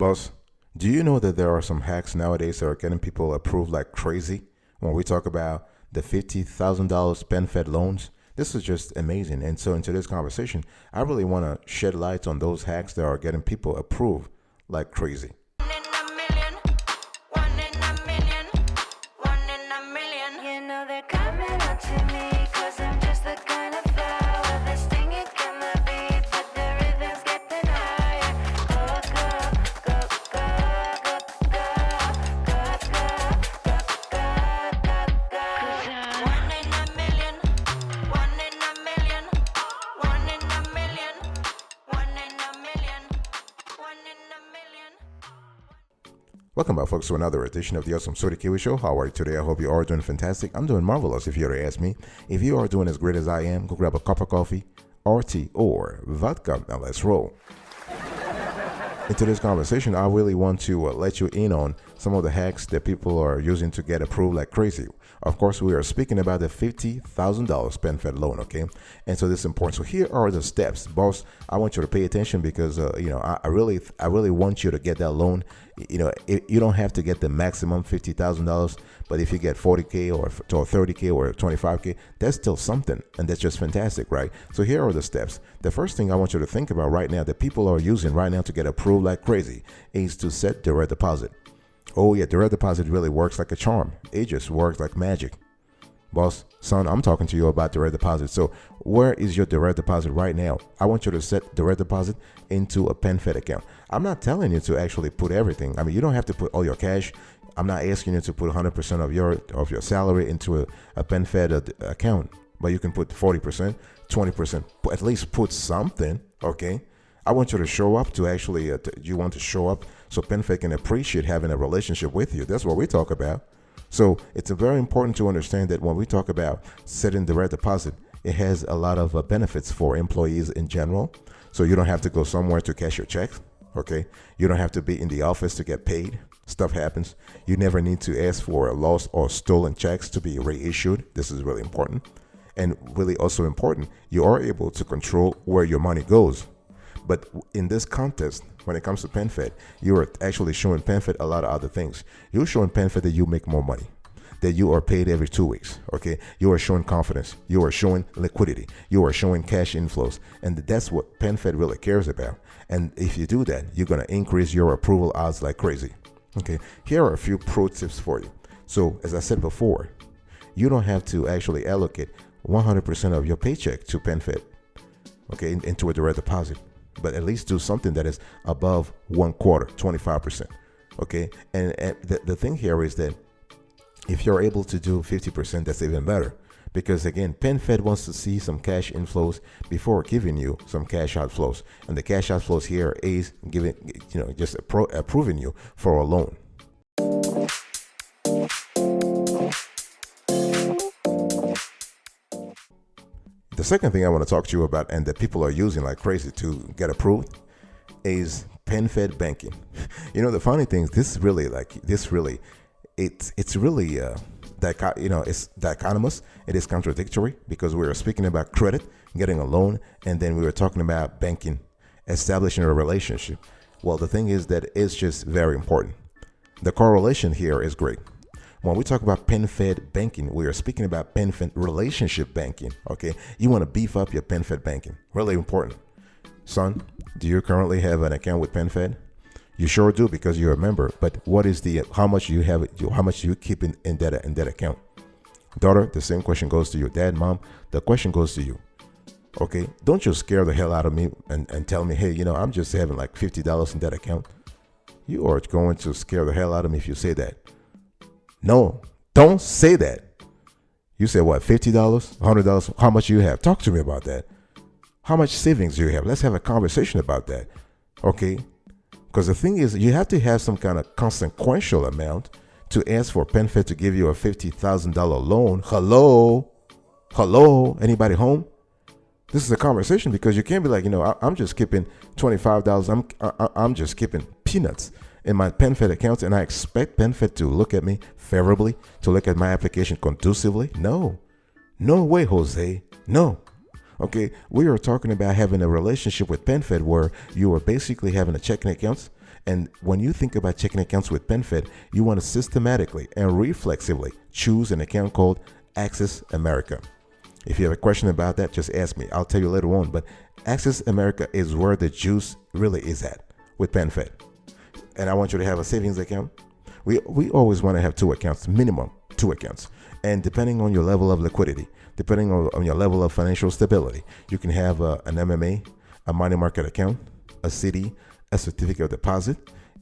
Boss, do you know that there are some hacks nowadays that are getting people approved like crazy? When we talk about the $50,000 PenFed loans, this is just amazing. And so in today's conversation, I really want to shed light on those hacks that are getting people approved like crazy. One in a million, one in a million, one in a million. You know they're coming up to me, cause I'm just the kind of flower that's stinging from the beat, but the rhythm's getting higher. Go, go, go, go, go, go, go, go, go. One in a million, one in a million, one in a million, one in a million, one in a million. Welcome back, folks, to another edition of the Awesome Sorty Kiwi Show. How are you today? I hope you are doing fantastic. I'm doing marvelous, if you were to ask me. If you are doing as great as I am, go grab a cup of coffee, or tea, or vodka, and let's roll. In today's conversation, I really want to let you in on some of the hacks that people are using to get approved like crazy. Of course, we are speaking about the $50,000 PenFed loan, okay? And so this is important. So here are the steps, boss. I want you to pay attention because I really want you to get that loan. You don't have to get the maximum $50,000, but if you get 40K or 30K or 25K, that's still something, and that's just fantastic, right? So here are the steps. The first thing I want you to think about right now that people are using right now to get approved like crazy is to set direct deposit. Oh yeah, direct deposit really works like a charm. It just works like magic. Boss, son, I'm talking to you about direct deposit. So where is your direct deposit right now? I want you to set direct deposit into a PenFed account. I'm not telling you to actually put everything. I mean, you don't have to put all your cash. I'm not asking you to put 100% of your salary into a PenFed account, but you can put 40%, 20%, at least put something, okay? I want you to show up to actually, you want to show up so PenFed can appreciate having a relationship with you. That's what we talk about. So it's very important to understand that when we talk about setting direct deposit, it has a lot of benefits for employees in general. So you don't have to go somewhere to cash your checks, okay? You don't have to be in the office to get paid. Stuff happens. You never need to ask for lost or stolen checks to be reissued. This is really important. And really also important, you are able to control where your money goes. But in this context, when it comes to PenFed, you are actually showing PenFed a lot of other things. You're showing PenFed that you make more money, that you are paid every 2 weeks, okay? You are showing confidence. You are showing liquidity. You are showing cash inflows. And that's what PenFed really cares about. And if you do that, you're going to increase your approval odds like crazy, okay? Here are a few pro tips for you. So as I said before, you don't have to actually allocate 100% of your paycheck to PenFed, okay, into a direct deposit. But at least do something that is above 1/4, 25%. Okay. And the thing here is that if you're able to do 50%, that's even better. Because again, PenFed wants to see some cash inflows before giving you some cash outflows. And the cash outflows here is giving, just approving you for a loan. The second thing I want to talk to you about, and that people are using like crazy to get approved, is PenFed banking. The funny thing is, it's dichotomous. It is contradictory because we are speaking about credit, getting a loan, and then we were talking about banking, establishing a relationship. Well, the thing is that it's just very important. The correlation here is great. When we talk about PenFed banking, we are speaking about PenFed relationship banking, okay? You want to beef up your PenFed banking. Really important. Son, do you currently have an account with PenFed? You sure do because you're a member, but what is how much do you keep in that account? Daughter, the same question goes to you. Dad, mom, the question goes to you. Okay? Don't just scare the hell out of me and tell me, hey, I'm just having like $50 in that account. You are going to scare the hell out of me if you say that. No, don't say that. You say what, $50, $100? How much do you have? Talk to me about that. How much savings do you have? Let's have a conversation about that. Okay? Because the thing is, you have to have some kind of consequential amount to ask for PenFed to give you a $50,000 loan. Hello? Anybody home? This is a conversation because you can't be like, I'm just keeping $25. I'm just keeping peanuts in my PenFed account, and I expect PenFed to look at me favorably, to look at my application conducively. No way, Jose. No. Okay, we are talking about having a relationship with PenFed where you are basically having a checking account And when you think about checking accounts with PenFed, you want to systematically and reflexively choose an account called Access America. If you have a question about that, just ask me. I'll tell you later on. But Access America is where the juice really is at with PenFed. And I want you to have a savings account. We always want to have 2 accounts, minimum 2 accounts. And depending on your level of liquidity, depending on your level of financial stability, you can have an MMA, a money market account, a CD, a certificate of deposit,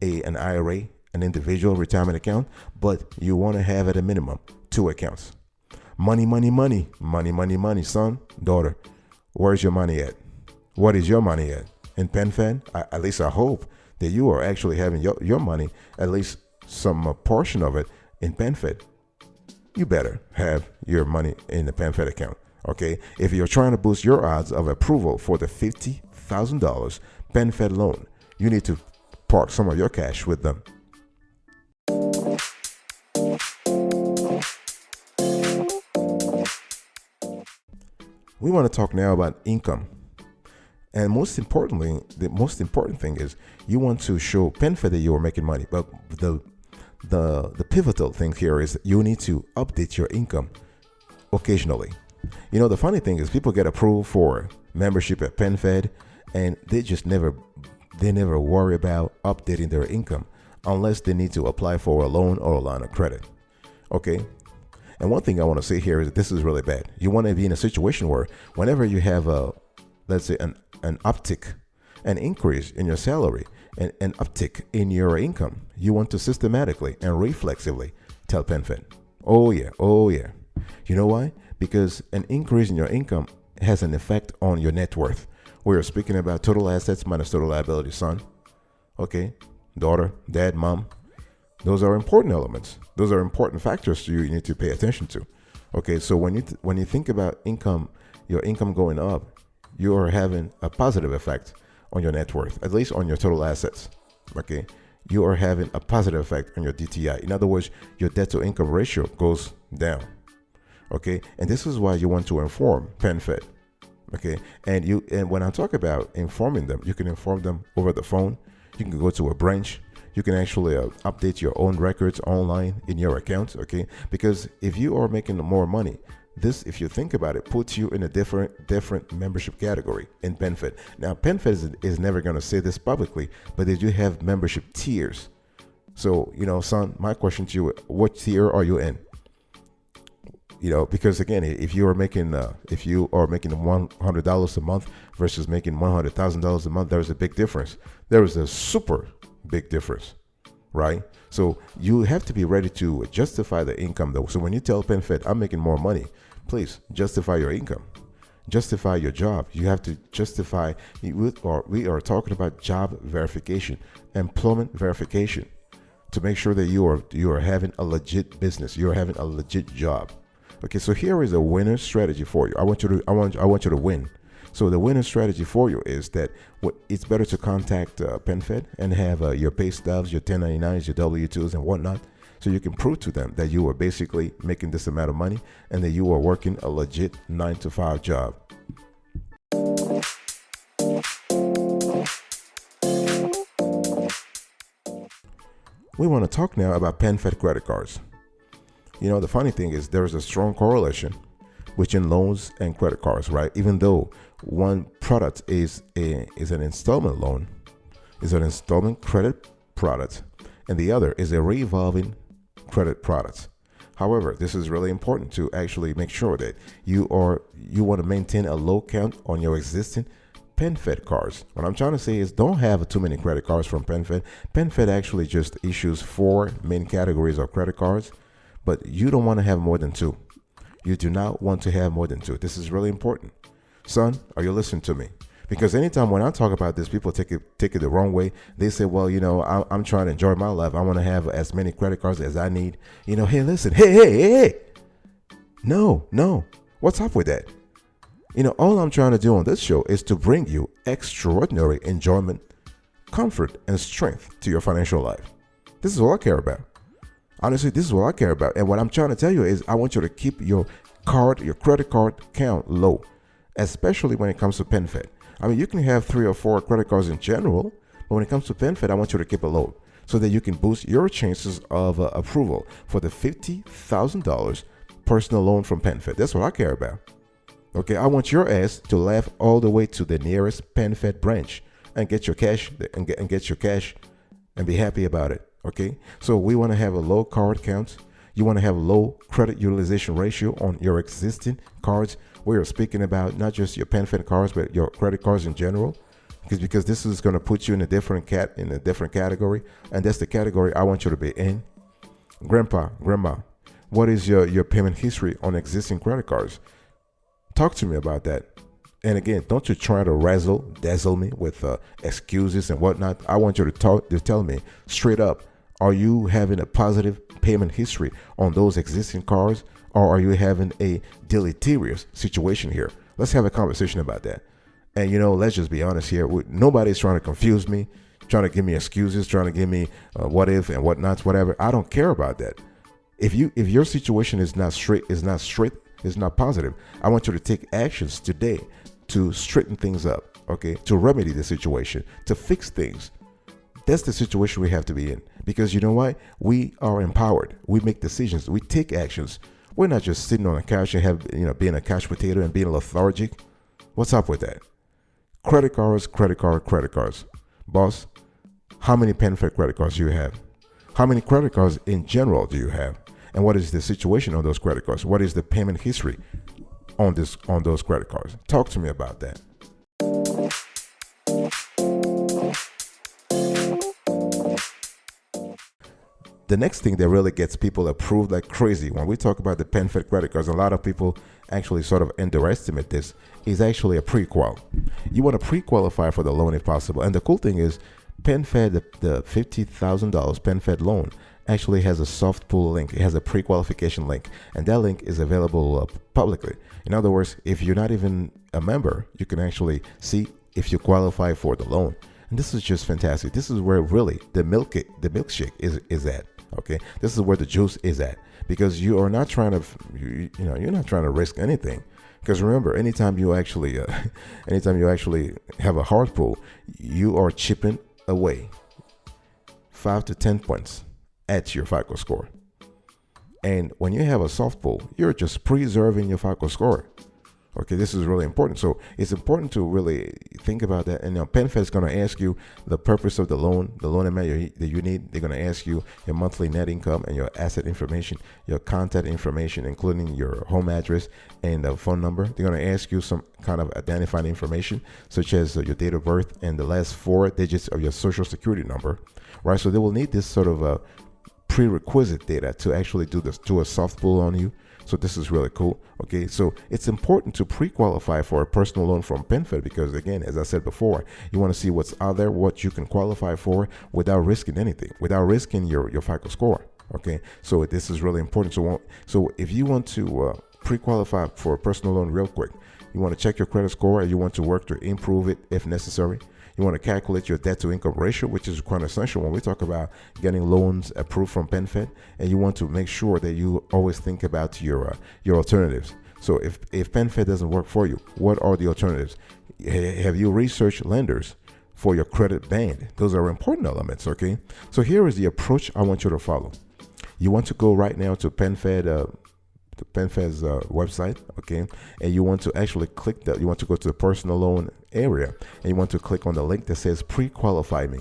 an IRA, an individual retirement account, but you want to have at a minimum 2 accounts. Money, money, money, money, money, money, son, daughter. Where's your money at? What is your money at? In PenFed, at least I hope that you are actually having your money, at least some portion of it in PenFed. You better have your money in the PenFed account, okay? If you're trying to boost your odds of approval for the $50,000 PenFed loan, you need to park some of your cash with them. We want to talk now about income. And most importantly, the most important thing is you want to show PenFed that you are making money. But the pivotal thing here is you need to update your income occasionally. You know, the funny thing is people get approved for membership at PenFed and they never worry about updating their income unless they need to apply for a loan or a line of credit. Okay? And one thing I want to say here is that this is really bad. You want to be in a situation where whenever you have let's say an uptick, an increase in your salary, and an uptick in your income, you want to systematically and reflexively tell PenFed, oh yeah. You know why? Because an increase in your income has an effect on your net worth. We're speaking about total assets minus total liability, son. Okay, daughter, dad, mom. Those are important elements. Those are important factors you need to pay attention to. Okay, so when you think about income, your income going up, you are having a positive effect on your net worth, at least on your total assets. Okay, you are having a positive effect on your DTI. In other words, your debt to income ratio goes down. Okay, and this is why you want to inform PenFed. Okay, and when I talk about informing them, you can inform them over the phone. You can go to a branch. You can actually update your own records online in your account, okay? Because if you are making more money, this, if you think about it, puts you in a different membership category in PenFed. Now, PenFed is never going to say this publicly, but they do have membership tiers. So, you know, son, my question to you, what tier are you in? You know, because again, if you are making $100 a month versus making $100,000 a month, there's a big difference. There is a super big difference, right? So you have to be ready to justify the income though. So when you tell PenFed, I'm making more money, please justify your income, justify your job. You have to justify, we are talking about job verification, employment verification, to make sure that you are having a legit business, you're having a legit job. Okay, so here is a winner strategy for you. I want you to win. So the winning strategy for you is that it's better to contact PenFed and have your pay stubs, your 1099s, your W-2s and whatnot, so you can prove to them that you are basically making this amount of money and that you are working a legit 9-to-5 job. We want to talk now about PenFed credit cards. You know, the funny thing is there is a strong correlation between loans and credit cards, right? Even though one product is an installment loan, is an installment credit product, and the other is a revolving credit product. However, this is really important to actually make sure that you want to maintain a low count on your existing PenFed cards. What I'm trying to say is don't have too many credit cards from PenFed. PenFed actually just issues 4 main categories of credit cards, but you don't want to have more than 2. You do not want to have more than 2. This is really important. Son, are you listening to me? Because anytime when I talk about this, people take it the wrong way. They say, well, you know, I'm trying to enjoy my life. I want to have as many credit cards as I need. You know, hey, listen, hey. No. What's up with that? You know, all I'm trying to do on this show is to bring you extraordinary enjoyment, comfort, and strength to your financial life. This is all I care about. Honestly, this is what I care about. And what I'm trying to tell you is I want you to keep your credit card count low, especially when it comes to PenFed. I mean, you can have 3 or 4 credit cards in general, But when it comes to PenFed, I want you to keep it low so that you can boost your chances of approval for the $50,000 personal loan from PenFed. That's what I care about. Okay, I want your ass to laugh all the way to the nearest PenFed branch and get your cash and get your cash and be happy about it. Okay, so we want to have a low card count. You want to have a low credit utilization ratio on your existing cards. We are speaking about not just your PenFed cards, but your credit cards in general, because this is going to put you in a different category, and that's the category I want you to be in. Grandpa, grandma, what is your payment history on existing credit cards? Talk to me about that. And again, don't you try to dazzle me with excuses and whatnot. I want you to tell me straight up, are you having a positive payment history on those existing cards, or are you having a deleterious situation here? Let's have a conversation about that. And let's just be honest here. Nobody's trying to confuse me, trying to give me excuses, trying to give me what if and whatnots, whatever. I don't care about that. If your situation is not positive, I want you to take actions today to straighten things up, okay? To remedy the situation, to fix things. That's the situation we have to be in, because you know what? We are empowered. We make decisions. We take actions. We're not just sitting on a couch and being a couch potato and being lethargic. What's up with that? Credit cards. Boss, how many PenFed credit cards do you have? How many credit cards in general do you have? And what is the situation on those credit cards? What is the payment history on those credit cards? Talk to me about that. The next thing that really gets people approved like crazy when we talk about the PenFed credit cards, a lot of people actually sort of underestimate this, is actually a pre-qual. You want to pre-qualify for the loan if possible. And the cool thing is PenFed, the $50,000 PenFed loan actually has a soft pull link. It has a pre-qualification link, and that link is available publicly. In other words, if you're not even a member, you can actually see if you qualify for the loan. And this is just fantastic. This is where really the milkshake is at. Okay, this is where the juice is at, because you are not trying to, you're not trying to risk anything. Because remember, anytime you actually have a hard pull, you are chipping away 5 to 10 points at your FICO score. And when you have a soft pull, you're just preserving your FICO score. Okay, this is really important. So it's important to really think about that. And now PenFed is going to ask you the purpose of the loan amount that you need. They're going to ask you your monthly net income and your asset information, your contact information, including your home address and the phone number. They're going to ask you some kind of identifying information, such as your date of birth and the last 4 digits of your social security number, right? So they will need this sort of prerequisite data to actually do a soft pull on you. So this is really cool. Okay, so it's important to pre-qualify for a personal loan from PenFed, because again, as I said before, you want to see what's out there, what you can qualify for without risking anything, without risking your FICO score. Okay, so this is really important. So if you want to pre-qualify for a personal loan real quick, you want to check your credit score and you want to work to improve it if necessary. You want to calculate your debt to income ratio, which is quite essential when we talk about getting loans approved from PenFed. And you want to make sure that you always think about your alternatives. So if PenFed doesn't work for you, what are the alternatives? Have you researched lenders for your credit band? Those are important elements, okay? So here is the approach I want you to follow. You want to go right now to PenFed's website, okay, and you want to actually click that. You want to go to the personal loan area, and you want to click on the link that says pre-qualify me.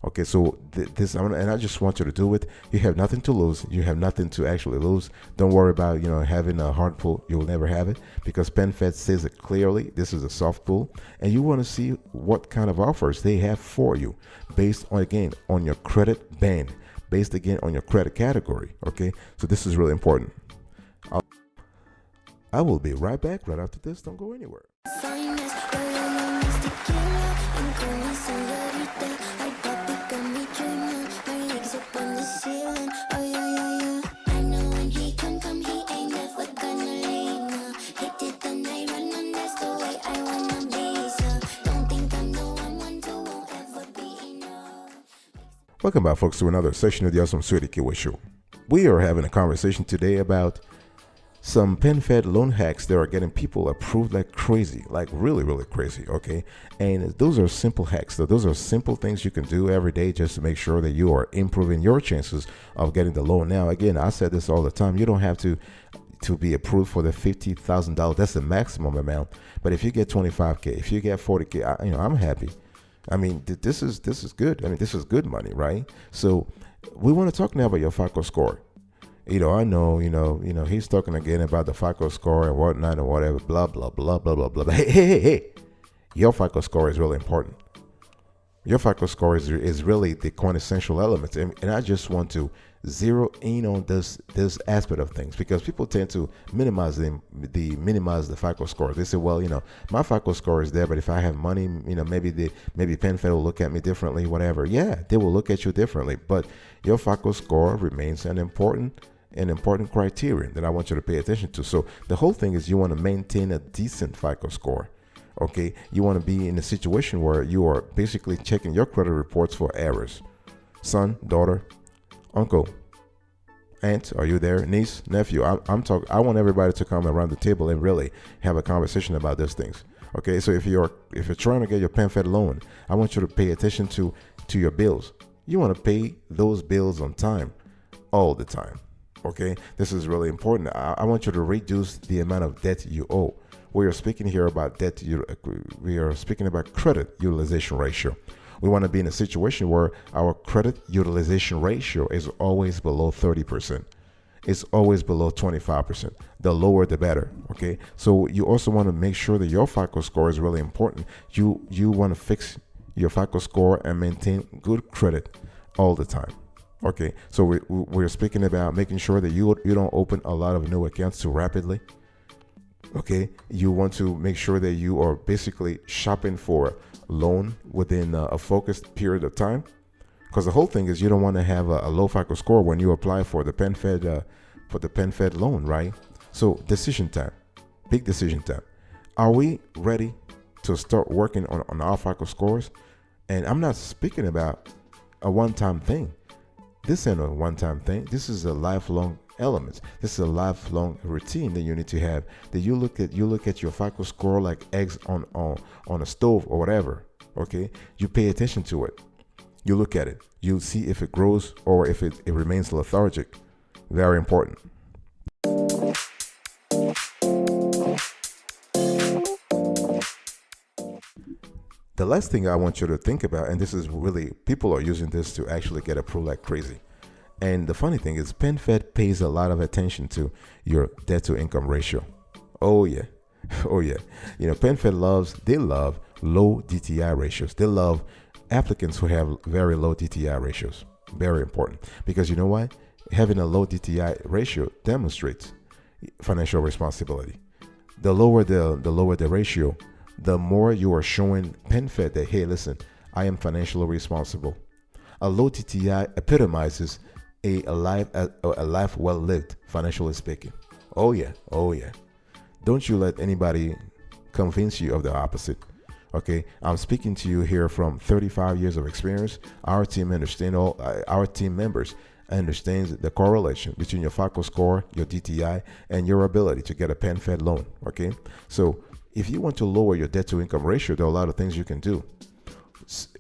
Okay, so and I just want you to do it. You have nothing to lose. You have nothing to actually lose. Don't worry about having a hard pull. You will never have it, because PenFed says it clearly. This is a soft pull, and you want to see what kind of offers they have for you based on your credit band, based again on your credit category. Okay, so this is really important. I will be right back right after this. Don't go anywhere. Welcome back, folks, to another session of the Awesome Sweetie Kiwi Show. We are having a conversation today about some PenFed loan hacks that are getting people approved like crazy, like really, really crazy. Okay. And those are simple hacks. So those are simple things you can do every day just to make sure that you are improving your chances of getting the loan. Now, again, I said this all the time. You don't have to be approved for the $50,000. That's the maximum amount. But if you get 25K, if you get 40K, I'm happy. I mean, this is good. I mean, this is good money, right? So we want to talk now about your FICO score. I know, he's talking again about the FICO score and whatnot and whatever, blah, blah, blah, blah, blah, blah. Hey. Your FICO score is really important. Your FICO score is really the quintessential element. And I just want to zero in on this aspect of things, because people tend to minimize the FICO score. They say, well, my FICO score is there, but if I have money, maybe PenFed will look at me differently, whatever. Yeah, they will look at you differently, but your FICO score remains an important criterion that I want you to pay attention to. So the whole thing is you want to maintain a decent FICO score. Okay, you want to be in a situation where you are basically checking your credit reports for errors. Son, daughter, uncle, aunt, are you there? Niece, nephew. I'm talking. I want everybody to come around the table and really have a conversation about these things. Okay, so if you're trying to get your PenFed loan, I want you to pay attention to your bills. You want to pay those bills on time, all the time. Okay, this is really important. I want you to reduce the amount of debt you owe. We are speaking here about debt. We are speaking about credit utilization ratio. We want to be in a situation where our credit utilization ratio is always below 30%. It's always below 25%. The lower, the better. Okay. So you also want to make sure that your FICO score is really important. You want to fix your FICO score and maintain good credit all the time. Okay. So we're speaking about making sure that you don't open a lot of new accounts too rapidly. Okay, you want to make sure that you are basically shopping for a loan within a focused period of time, because the whole thing is you don't want to have a low FICO score when you apply for the PenFed loan, right? So decision time, big decision time. Are we ready to start working on our FICO scores? And I'm not speaking about a one-time thing. This ain't a one-time thing. This is a lifelong elements. This is a lifelong routine that you need to have. That you look at your FICO score like eggs on a stove or whatever. Okay, you pay attention to it. You look at it. You see if it grows or if it remains lethargic. Very important. The last thing I want you to think about, and this is really, people are using this to actually get approved like crazy. And the funny thing is, PenFed pays a lot of attention to your debt to income ratio. Oh yeah. Oh yeah. PenFed love low DTI ratios. They love applicants who have very low DTI ratios. Very important. Because you know why? Having a low DTI ratio demonstrates financial responsibility. The lower the ratio, the more you are showing PenFed that, hey, listen, I am financially responsible. A low DTI epitomizes a life well lived, financially speaking. Oh yeah. Don't you let anybody convince you of the opposite. Okay, I'm speaking to you here from 35 years of experience. Our team members understands the correlation between your FICO score, your DTI, and your ability to get a PenFed loan. Okay, so if you want to lower your debt to income ratio, there are a lot of things you can do,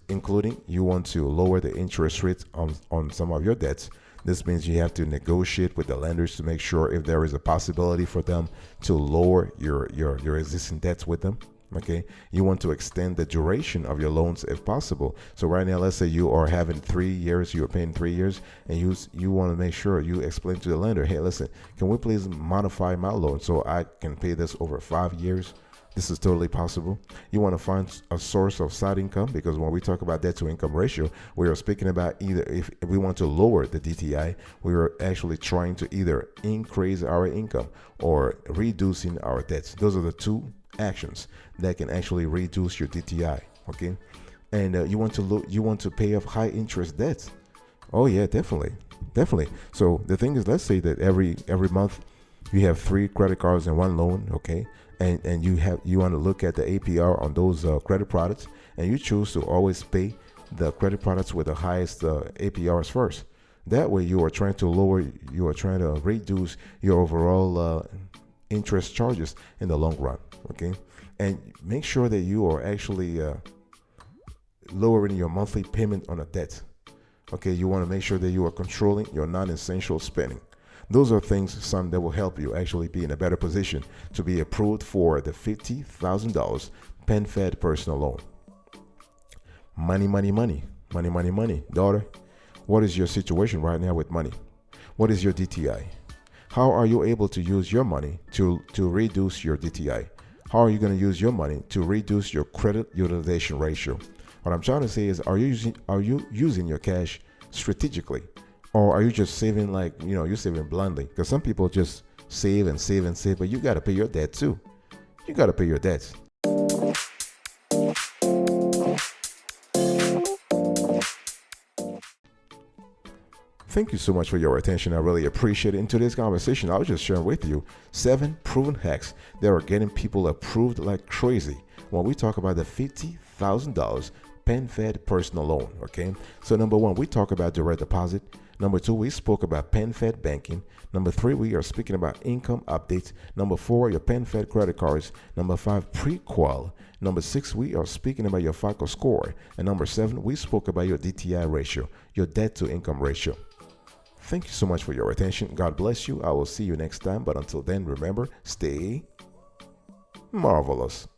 including you want to lower the interest rates on some of your debts. This means you have to negotiate with the lenders to make sure if there is a possibility for them to lower your existing debts with them. Okay, you want to extend the duration of your loans if possible. So right now, let's say you are having 3 years, you are paying 3 years, and you want to make sure you explain to the lender, hey, listen, can we please modify my loan so I can pay this over 5 years? This is totally possible. You want to find a source of side income, because when we talk about debt to income ratio, we are speaking about either if we want to lower the DTI, we are actually trying to either increase our income or reducing our debts. Those are the two actions that can actually reduce your DTI. Okay, and you want to pay off high interest debts. Oh yeah, definitely. So the thing is, let's say that every month you have 3 credit cards and 1 loan. Okay. And you want to look at the APR on those credit products, and you choose to always pay the credit products with the highest APRs first. That way you are trying to reduce your overall interest charges in the long run. Okay, and make sure that you are actually lowering your monthly payment on a debt. Okay, you want to make sure that you are controlling your non-essential spending. Those are things, son, that will help you actually be in a better position to be approved for the $50,000 PenFed personal loan. Money, money, money, money, money, money. Daughter, what is your situation right now with money? What is your DTI? How are you able to use your money to reduce your DTI? How are you going to use your money to reduce your credit utilization ratio? What I'm trying to say is, are you using your cash strategically, or are you just saving like, you're saving blindly? Because some people just save and save and save, but you got to pay your debt too. You got to pay your debts. Thank you so much for your attention. I really appreciate it. In today's conversation, I was just sharing with you 7 proven hacks that are getting people approved like crazy when we talk about the $50,000 PenFed personal loan. Okay, so number 1, we talk about direct deposit. Number 2, we spoke about PenFed banking. Number 3, we are speaking about income updates. Number 4, your PenFed credit cards. Number 5, pre-qual. Number 6, we are speaking about your FICO score. And number 7, we spoke about your DTI ratio, your debt to income ratio. Thank you so much for your attention. God bless you. I will see you next time. But until then, remember, stay marvelous.